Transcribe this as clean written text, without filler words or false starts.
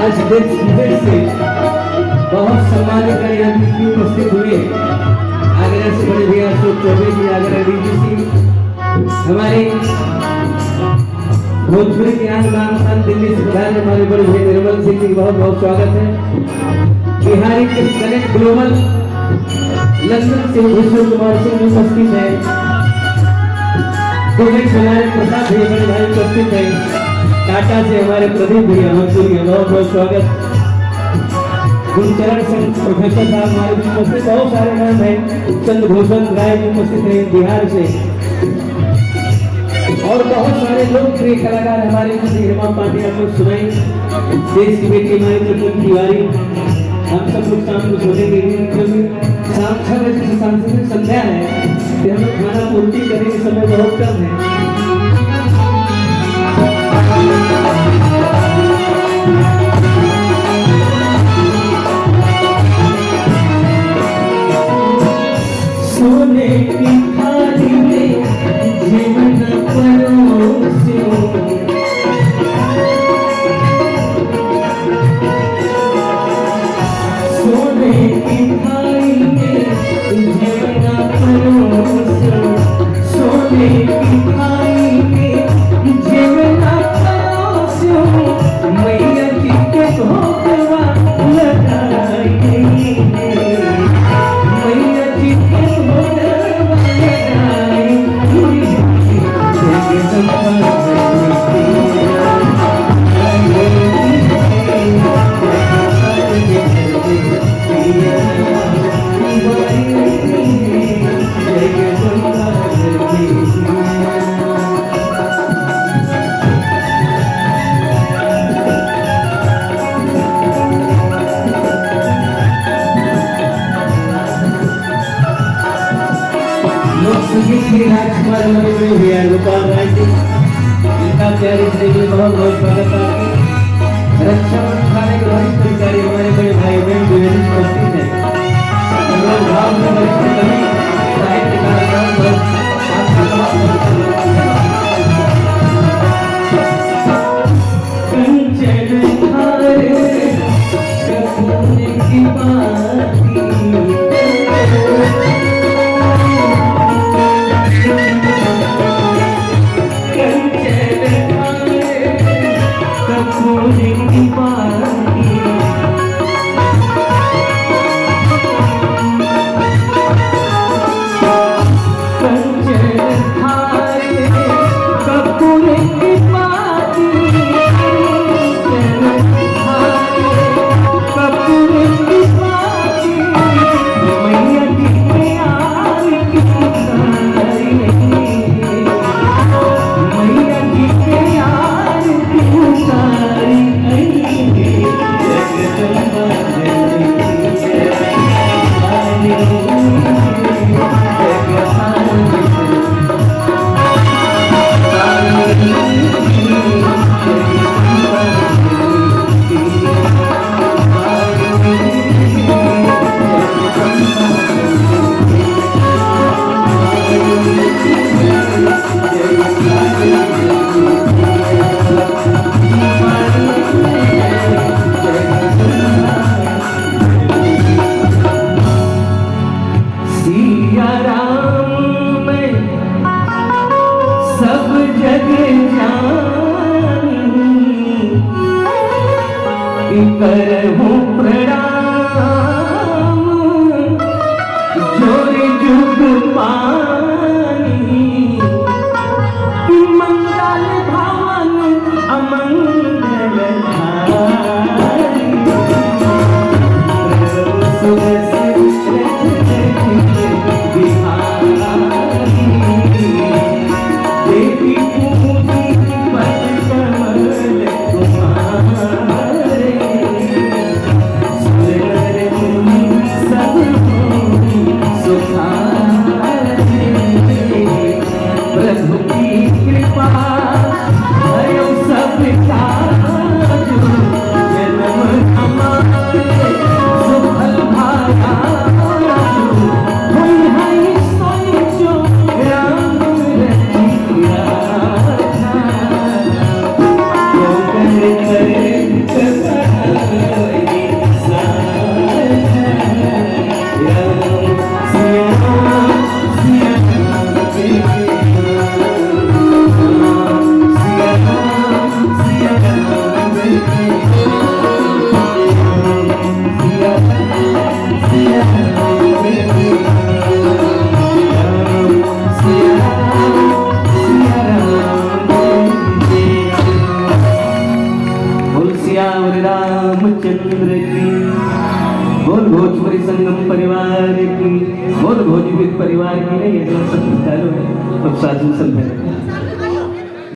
आज देश विदेश से बहुत सम्मानित कार्यक्रम उपस्थित हुए। आगरा से बड़े भैया अशोक चौबे जी, आगरा डीजीसी, हमारे भोजपुरी के आन दिल्ली से प्रधान हमारे बड़े भैया निर्मल सिंह जी, बहुत बहुत स्वागत है। बिहारी के कनेक्ट ग्लोबल लंदन से भूषण कुमार सिंह उपस्थित है। हमारे प्रताप भैया बड़े भाई उपस्थित है। टाटा से हमारे प्रदीप भैया बहुत बहुत स्वागत। गुरुचरण सिंह प्रोफेसर साहब हमारे उपस्थित, बहुत सारे नाम हैं। चंद्रभूषण राय जी उपस्थित है बिहार से, और बहुत सारे लोकप्रिय कलाकार हमारे हेमा पांडे आपको सुनाई, देश की बेटी हमारी चतुर तिवारी। हम सब लोग शाम को सोचेंगे क्योंकि शाम 6 बजे से सांस्कृतिक संध्या है, हम लोग खाना पूर्ति करेंगे, समय बहुत कम है। सोने की थाली में जीवन परोसियो, सोने की थाली में जीवन परोसियो, सोने की थाली में जीवन परोसियो, मैया जी के भोगवा लगाइए, मैया जी के राजकुमार हमारे बड़े भैया गोपाल राय जी, इनका प्यारे से बहुत बहुत स्वागत है। रक्षा मंत्रालय के वरिष्ठ अधिकारी हमारे बड़े भाई बहन द्विवेदी उपस्थित हैं। भाव में वरिष्ठ कवि साहित्यकार करहूं प्रणाम, जोर जुग पानी, मंगल भवन अमंगल धारी, सुरस बिहारी, देवी पूजी सियावर रामचंद्र की। बोल भोजपुरी संगम परिवार की, बोल भोजपुरी परिवार की। नहीं, अगला सब चालू है, अब साधु संत है।